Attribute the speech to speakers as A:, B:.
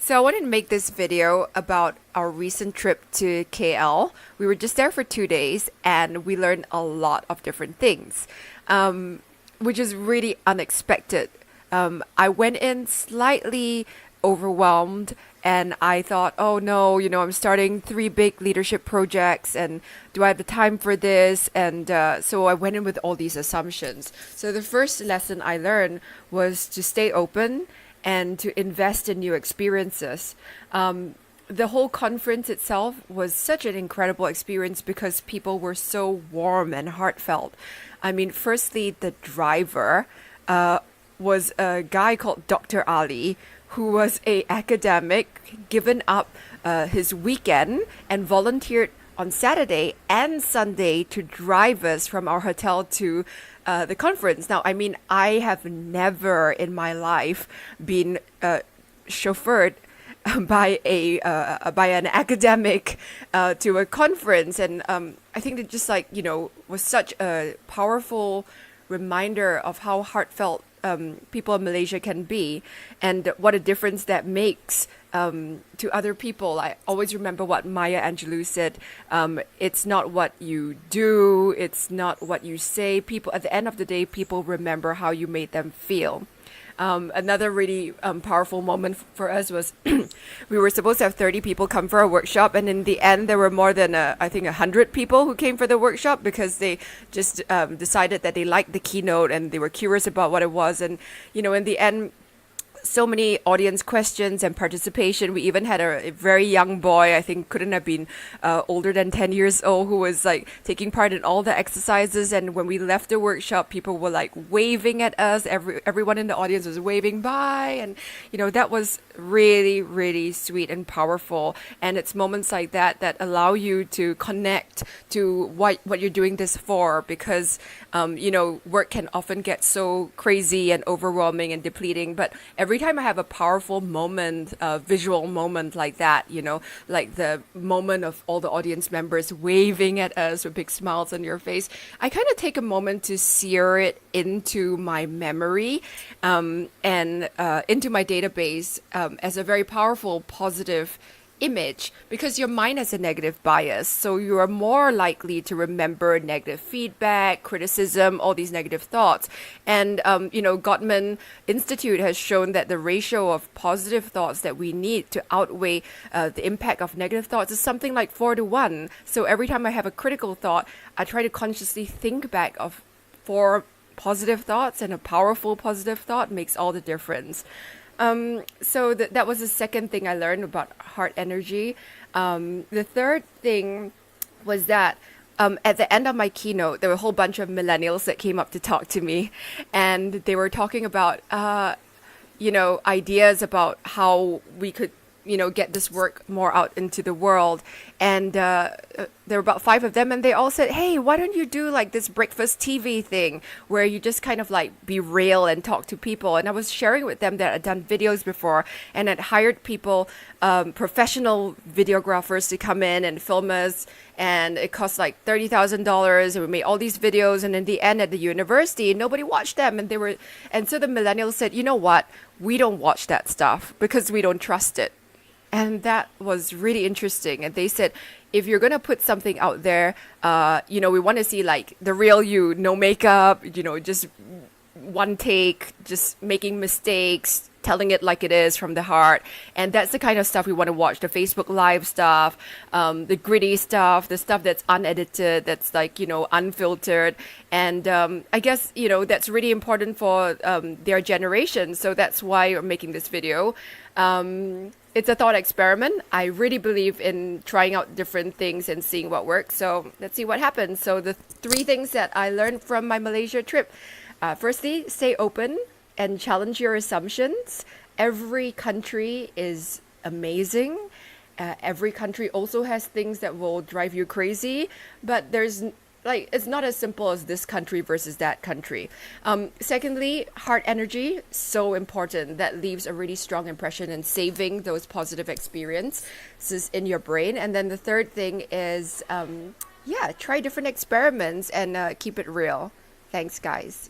A: So I wanted to make this video about our recent trip to KL. We were just there for 2 days and we learned a lot of different things, which is really unexpected. I went in slightly overwhelmed and I thought, oh no, I'm starting three big leadership projects and do I have the time for this? And so I went in with all these assumptions. So the first lesson I learned was to stay open and to invest in new experiences. The whole conference itself was such an incredible experience because people were so warm and heartfelt. I mean, firstly, the driver was a guy called Dr. Ali, who was a academic, given up his weekend and volunteered on Saturday and Sunday to drive us from our hotel to the conference. Now, I mean, I have never in my life been chauffeured by an academic to a conference, and I think it just was such a powerful reminder of how heartfelt people in Malaysia can be, and what a difference that makes to other people. I always remember what Maya Angelou said. It's not what you do, it's not what you say. People, at the end of the day, people remember how you made them feel. Another really powerful moment for us was we were supposed to have 30 people come for a workshop, and in the end there were more than I think 100 people who came for the workshop because they just decided that they liked the keynote and they were curious about what it was. And in the end, so many audience questions and participation. We even had a very young boy, I think couldn't have been older than 10 years old, who was taking part in all the exercises. And when we left the workshop, people were waving at us. Everyone in the audience was waving bye. And, that was really, really sweet and powerful. And it's moments like that that allow you to connect to what you're doing this for, because, work can often get so crazy and overwhelming and depleting. But every time I have a powerful moment, a visual moment like that, like the moment of all the audience members waving at us with big smiles on your face, I kind of take a moment to sear it into my memory and into my database as a very powerful, positive image, because your mind has a negative bias, so you are more likely to remember negative feedback, criticism, all these negative thoughts. And Gottman Institute has shown that the ratio of positive thoughts that we need to outweigh the impact of negative thoughts is something like 4-1. So every time I have a critical thought, I try to consciously think back of 4 positive thoughts, and a powerful positive thought makes all the difference. So that was the second thing I learned about heart energy. The third thing was that at the end of my keynote, there were a whole bunch of millennials that came up to talk to me, and they were talking about, ideas about how we could, get this work more out into the world. And there were about 5 of them, and they all said, hey, why don't you do this breakfast TV thing where you just kind of be real and talk to people. And I was sharing with them that I'd done videos before and had hired people, professional videographers, to come in and film us, and it cost $30,000, and we made all these videos, and in the end at the university nobody watched them. And so the millennials said, you know what, we don't watch that stuff because we don't trust it. And that was really interesting. And they said, if you're going to put something out there, we want to see the real you, no makeup, just one take, just making mistakes, telling it like it is from the heart. And that's the kind of stuff we want to watch, the Facebook Live stuff, the gritty stuff, the stuff that's unedited, that's unfiltered. And I guess, that's really important for their generation. So that's why we're making this video. It's a thought experiment. I really believe in trying out different things and seeing what works. So let's see what happens. So the 3 things that I learned from my Malaysia trip. Firstly, stay open and challenge your assumptions. Every country is amazing. Every country also has things that will drive you crazy, but it's not as simple as this country versus that country. Secondly, heart energy, so important. That leaves a really strong impression in saving those positive experiences in your brain. And then the third thing is, try different experiments and keep it real. Thanks, guys.